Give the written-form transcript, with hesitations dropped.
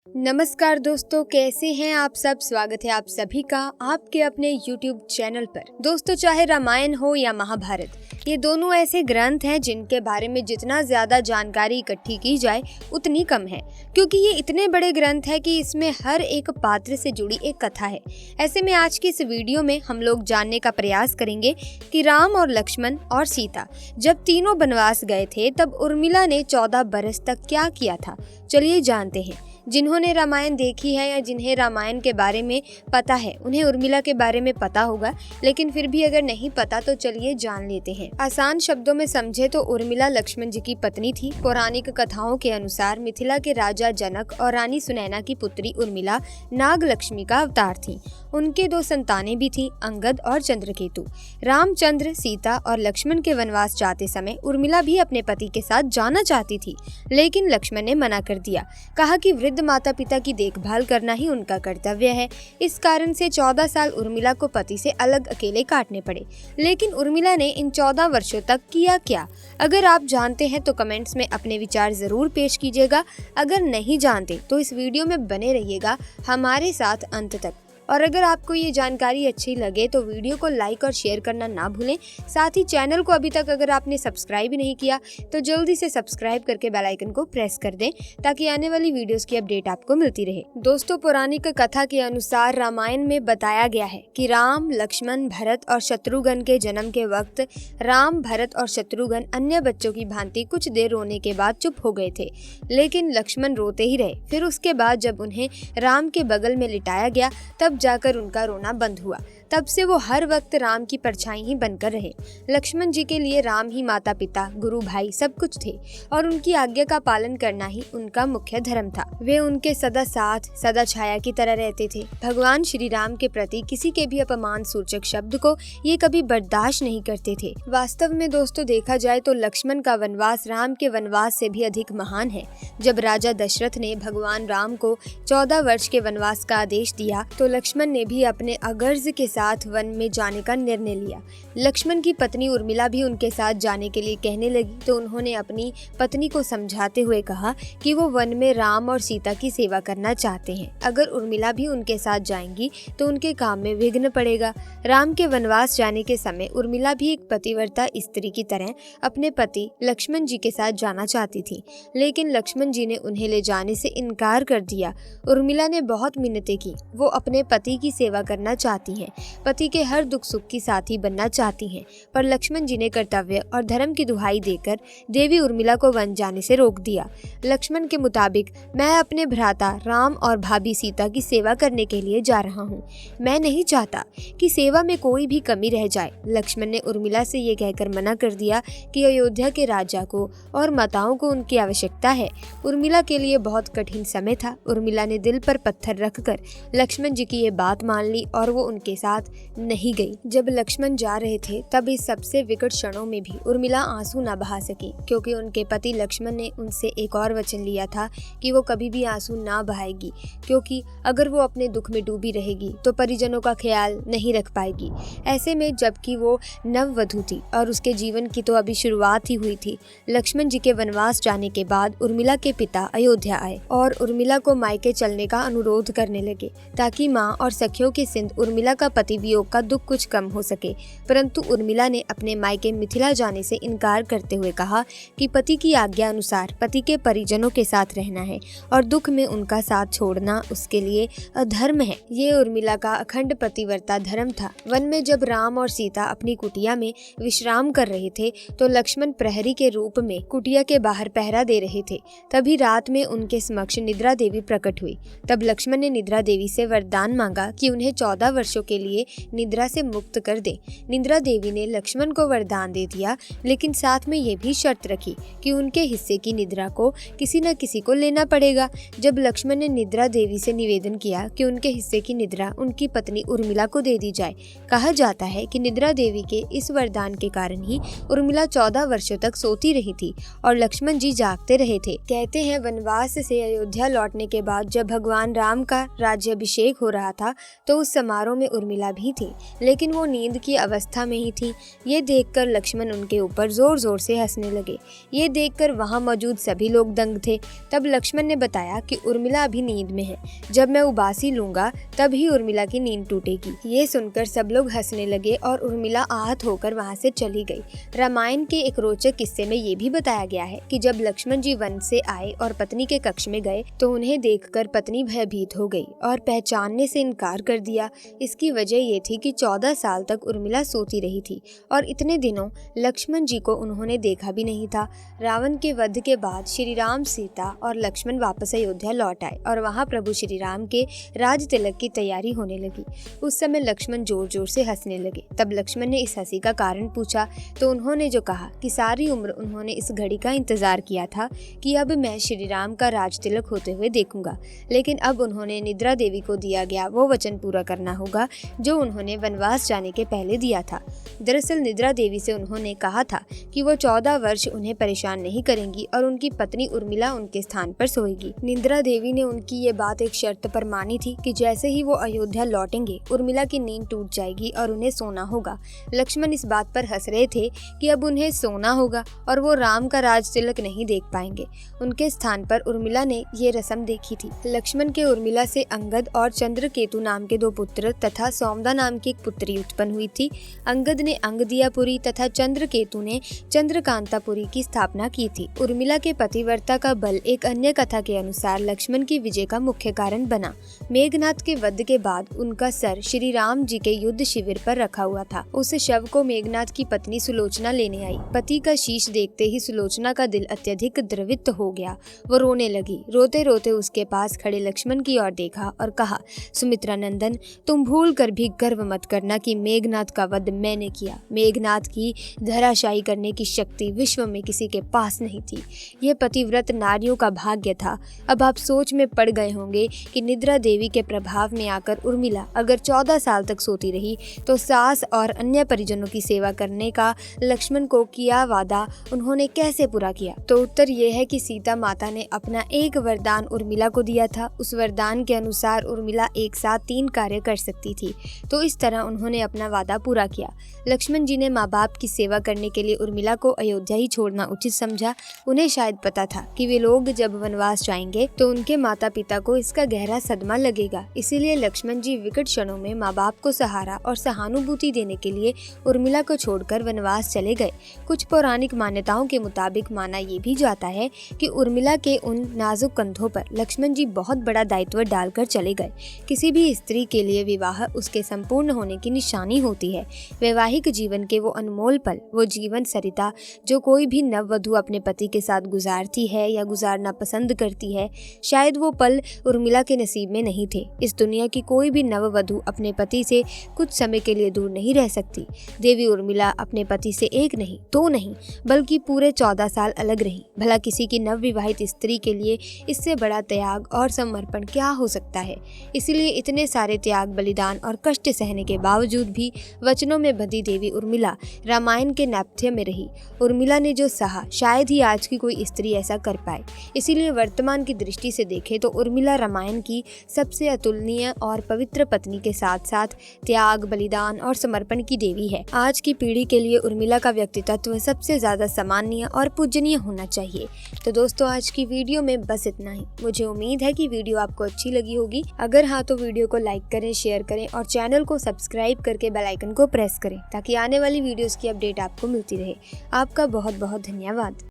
नमस्कार दोस्तों, कैसे हैं आप सब। स्वागत है आप सभी का आपके अपने YouTube चैनल पर। दोस्तों, चाहे रामायण हो या महाभारत, ये दोनों ऐसे ग्रंथ हैं जिनके बारे में जितना ज्यादा जानकारी इकट्ठी की जाए उतनी कम है, क्योंकि ये इतने बड़े ग्रंथ है कि इसमें हर एक पात्र से जुड़ी एक कथा है। ऐसे में आज की इस वीडियो में हम लोग जानने का प्रयास करेंगे कि राम और लक्ष्मण और सीता जब तीनों वनवास गए थे तब उर्मिला ने 14 बरस तक क्या किया था। चलिए जानते हैं। जिन्होंने रामायण देखी है या जिन्हें रामायण के बारे में पता है उन्हें उर्मिला के बारे में पता होगा, लेकिन फिर भी अगर नहीं पता तो चलिए जान लेते हैं। आसान शब्दों में समझे तो उर्मिला लक्ष्मण जी की पत्नी थी। पौराणिक कथाओं के अनुसार मिथिला के राजा जनक और रानी सुनैना की पुत्री उर्मिला नाग लक्ष्मी का अवतार थी। उनके 2 संतानें भी थी, अंगद और चंद्रकेतु। रामचंद्र, सीता और लक्ष्मण के वनवास जाते समय उर्मिला भी अपने पति के साथ जाना चाहती थी, लेकिन लक्ष्मण ने मना कर दिया। कहा कि वृद्ध माता पिता की देखभाल करना ही उनका कर्तव्य है। इस कारण से 14 साल उर्मिला को पति से अलग अकेले काटने पड़े। लेकिन उर्मिला ने इन 14 वर्षों तक किया क्या? अगर आप जानते हैं तो कमेंट्स में अपने विचार जरूर पेश कीजिएगा। अगर नहीं जानते तो इस वीडियो में बने रहिएगा हमारे साथ अंत तक। और अगर आपको ये जानकारी अच्छी लगे तो वीडियो को लाइक और शेयर करना ना भूलें। साथ ही चैनल को अभी तक अगर आपने सब्सक्राइब नहीं किया तो जल्दी से सब्सक्राइब करके बेल आइकन को प्रेस कर दें, ताकि आने वाली वीडियोस की अपडेट आपको मिलती रहे। दोस्तों, पौराणिक कथा के अनुसार रामायण में बताया गया है कि राम, लक्ष्मण, भरत और शत्रुघ्न के जन्म के वक्त राम, भरत और शत्रुघ्न अन्य बच्चों की भांति कुछ देर रोने के बाद चुप हो गए थे, लेकिन लक्ष्मण रोते ही रहे। फिर उसके बाद जब उन्हें राम के बगल में लिटाया गया तब जाकर उनका रोना बंद हुआ। तब से वो हर वक्त राम की परछाई ही बनकर रहे। लक्ष्मण जी के लिए राम ही माता पिता, गुरु, भाई सब कुछ थे और उनकी आज्ञा का पालन करना ही उनका मुख्य धर्म था। वे उनके सदा साथ, सदा छाया की तरह रहते थे। भगवान श्री राम के प्रति किसी के भी अपमान सूचक शब्द को ये कभी बर्दाश्त नहीं करते थे। वास्तव में दोस्तों, देखा जाए तो लक्ष्मण का वनवास राम के वनवास से भी अधिक महान है। जब राजा दशरथ ने भगवान राम को 14 वर्ष के वनवास का आदेश दिया तो लक्ष्मण ने भी अपने अगर्ज के साथ वन में जाने का निर्णय लिया। लक्ष्मण की पत्नी उर्मिला भी उनके साथ जाने के लिए कहने लगी तो उन्होंने अपनी पत्नी को समझाते हुए कहा कि वो वन में राम और सीता की सेवा करना चाहते हैं। अगर उर्मिला भी उनके साथ जाएंगी तो उनके काम में विघ्न पड़ेगा। राम के वनवास जाने के समय उर्मिला भी एक पतिव्रता स्त्री की तरह अपने पति लक्ष्मण जी के साथ जाना चाहती थी, लेकिन लक्ष्मण जी ने उन्हें ले जाने से इनकार कर दिया। उर्मिला ने बहुत मिन्नतें की। वो अपने पति की सेवा करना चाहती हैं, पति के हर दुख सुख की साथी बनना चाहती हैं, पर लक्ष्मण जी ने कर्तव्य और धर्म की दुहाई देकर देवी उर्मिला को वन जाने से रोक दिया। लक्ष्मण के मुताबिक, मैं अपने भ्राता राम और भाभी सीता की सेवा करने के लिए जा रहा हूँ। मैं नहीं चाहता कि सेवा में कोई भी कमी रह जाए। लक्ष्मण ने उर्मिला से ये कहकर मना कर दिया कि अयोध्या के राजा को और माताओं को उनकी आवश्यकता है। उर्मिला के लिए बहुत कठिन समय था। उर्मिला ने दिल पर पत्थर रखकर लक्ष्मण जी की ये बात मान ली और वो उनके साथ नहीं गई। जब लक्ष्मण जा रहे थे तब इस सबसे विकट क्षणों में भी उर्मिला आंसू न बहा सकी, क्योंकि उनके पति लक्ष्मण ने उनसे एक और वचन लिया था कि वो कभी भी आंसू ना बहाएगी, क्योंकि अगर वो अपने दुख में डूबी रहेगी तो परिजनों का ख्याल नहीं रख पाएगी। ऐसे में जबकि वो नववधू थी और उसके जीवन की तो अभी शुरुआत ही हुई थी। लक्ष्मण जी के वनवास जाने के बाद उर्मिला के पिता अयोध्या आए और उर्मिला को मायके चलने का अनुरोध करने लगे, ताकि माँ और सखियों के सिंध उर्मिला का पति वियोग का दुख कुछ कम हो सके। परंतु उर्मिला ने अपने मायके मिथिला जाने से इनकार करते हुए कहा कि पति की आज्ञा अनुसार पति के परिजनों के साथ रहना है और दुख में उनका साथ छोड़ना उसके लिए अधर्म है। ये उर्मिला का अखंड पतिव्रता धर्म था। वन में जब राम और सीता अपनी कुटिया में विश्राम कर रहे थे तो लक्ष्मण प्रहरी के रूप में कुटिया के बाहर पहरा दे रहे थे। तभी रात में उनके समक्ष निद्रा देवी प्रकट हुई। तब लक्ष्मण ने निद्रा देवी से वरदान मांगा कि उन्हें 14 वर्षों के लिए निद्रा से मुक्त कर दे। निद्रा देवी ने लक्ष्मण को वरदान दे दिया, लेकिन साथ में ये भी शर्त रखी कि उनके हिस्से की निद्रा को किसी न किसी को लेना पड़ेगा। जब लक्ष्मण ने निद्रा देवी से निवेदन किया कि उनके हिस्से की निद्रा उनकी पत्नी उर्मिला को दे दी जाए, कहा जाता है कि निद्रा देवी के इस वरदान के कारण ही उर्मिला 14 वर्षों तक सोती रही थी और लक्ष्मण जी जागते रहे थे। कहते हैं वनवास से अयोध्या लौटने के बाद जब भगवान राम का राज्याभिषेक हो रहा रहा था तो उस समारोह में उर्मिला भी थी, लेकिन वो नींद की अवस्था में ही थी। ये देखकर लक्ष्मण उनके ऊपर जोर जोर से हंसने लगे। ये देखकर वहाँ मौजूद सभी लोग दंग थे। तब लक्ष्मण ने बताया कि उर्मिला अभी नींद में है, जब मैं उबासी लूंगा तब ही उर्मिला की नींद टूटेगी। ये सुनकर सब लोग हंसने लगे और उर्मिला आहत होकर वहाँ से चली गई। रामायण के एक रोचक किस्से में ये भी बताया गया है कि जब लक्ष्मण जी वन से आए और पत्नी के कक्ष में गए तो उन्हें देखकर पत्नी भयभीत हो गई और पहचानने से इनकार कर दिया। इसकी वजह ये थी कि 14 साल तक उर्मिला सोती रही थी और इतने दिनों लक्ष्मण जी को उन्होंने देखा भी नहीं था। रावण के वध के बाद श्री राम, सीता और लक्ष्मण वापस अयोध्या लौट आए और वहाँ प्रभु श्री राम के राज तिलक की तैयारी होने लगी। उस समय लक्ष्मण जोर जोर से हंसने लगे। तब लक्ष्मण ने इस हंसी का कारण पूछा तो उन्होंने जो कहा कि सारी उम्र उन्होंने इस घड़ी का इंतजार किया था कि अब मैं श्री राम का राज तिलक होते हुए देखूंगा, लेकिन अब उन्होंने निद्रा देवी को दिया गया वो वचन पूरा करना होगा जो उन्होंने वनवास जाने के पहले दिया था। दरअसल निद्रा देवी से उन्होंने कहा था कि वो 14 वर्ष उन्हें परेशान नहीं करेंगी और उनकी पत्नी उर्मिला उनके स्थान पर सोएगी। निद्रा देवी ने उनकी ये बात एक शर्त पर मानी थी कि जैसे ही वो अयोध्या लौटेंगे उर्मिला की नींद टूट जाएगी और उन्हें सोना होगा। लक्ष्मण इस बात पर हंस रहे थे कि अब उन्हें सोना होगा और वो राम का राज तिलक नहीं देख पाएंगे। उनके स्थान पर उर्मिला ने ये रस्म देखी थी। लक्ष्मण के उर्मिला से अंगद और चंद्रकेतु नाम के 2 पुत्र तथा सौमदा नाम की एक पुत्री उत्पन्न हुई थी। अंगद ने अंगदियापुरी तथा चंद्रकेतु ने चंद्रकांतापुरी की स्थापना की थी। उर्मिला के पतिव्रता का बल एक अन्य कथा के अनुसार लक्ष्मण की विजय का मुख्य कारण बना। मेघनाथ के वध के बाद उनका सर श्री राम जी के युद्ध शिविर पर रखा हुआ था। उस शव को मेघनाथ की पत्नी सुलोचना लेने आई। पति का शीश देखते ही सुलोचना का दिल अत्यधिक द्रवित हो गया। वो रोने लगी। रोते रोते उसके पास खड़े लक्ष्मण की ओर देखा और कहा, सुमित्रा नंदन, तुम भूल कर भी गर्व मत करना कि मेघनाथ का वध मैंने किया। मेघनाथ की धराशायी करने की शक्ति विश्व में किसी के पास नहीं थी। ये पतिव्रत नारियों का भाग्य था। अब आप सोच में पड़ गए होंगे कि निद्रा देवी के प्रभाव में आकर उर्मिला अगर 14 साल तक सोती रही तो सास और अन्य परिजनों की सेवा करने का लक्ष्मण को किया वादा उन्होंने कैसे पूरा किया। तो उत्तर ये है कि सीता माता ने अपना एक वरदान उर्मिला को दिया था। उस वरदान के अनुसार उर्मिला एक साथ 3 कार्य कर सकती थी, तो इस तरह उन्होंने अपना वादा पूरा किया। लक्ष्मण जी ने माँ बाप की सेवा करने के लिए उर्मिला को अयोध्या ही छोड़ना उचित समझा। उन्हें शायद पता था कि वे लोग जब वनवास जाएंगे तो उनके माता पिता को इसका गहरा सदमा लगेगा। इसीलिए लक्ष्मण जी विकट क्षणों में माँ बाप को सहारा और सहानुभूति देने के लिए उर्मिला को छोड़कर वनवास चले गए। कुछ पौराणिक मान्यताओं के मुताबिक माना ये भी जाता है कि उर्मिला के उन नाजुक कंधों पर लक्ष्मण जी बहुत बड़ा दायित्व डालकर चले गए। किसी भी स्त्री के लिए विवाह उसके संपूर्ण होने की निशानी होती है। वैवाहिक जीवन के वो अनमोल पल, वो जीवन सरिता जो कोई भी नववधु अपने पति के साथ गुजारती है या गुजारना पसंद करती है, शायद वो पल उर्मिला के नसीब में नहीं थे। इस दुनिया की कोई भी नववधु अपने पति से कुछ समय के लिए दूर नहीं रह सकती। देवी उर्मिला अपने पति से 1 नहीं 2 नहीं बल्कि पूरे 14 साल अलग रही। भला किसी की नवविवाहित स्त्री के लिए इससे बड़ा त्याग और समर्पण क्या हो सकता है। इसलिए इतने सारे त्याग, बलिदान और कष्ट सहने के बावजूद भी वचनों में बंधी देवी उर्मिला रामायण के नेपथ्य में रही। उर्मिला ने जो सहा शायद ही आज की कोई स्त्री ऐसा कर पाए। इसीलिए वर्तमान की दृष्टि से देखें तो उर्मिला रामायण की सबसे अतुलनीय और पवित्र पत्नी के साथ साथ त्याग, बलिदान और समर्पण की देवी है। आज की पीढ़ी के लिए उर्मिला का व्यक्तित्व सबसे ज्यादा सम्माननीय और पूजनीय होना चाहिए। तो दोस्तों, आज की वीडियो में बस इतना ही। मुझे उम्मीद है कि वीडियो आपको अच्छी लगी होगी। अगर हाँ तो वीडियो को लाइक करें, शेयर करें और चैनल को सब्सक्राइब करके बेल आइकन को प्रेस करें ताकि आने वाली वीडियोस की अपडेट आपको मिलती रहे। आपका बहुत बहुत धन्यवाद।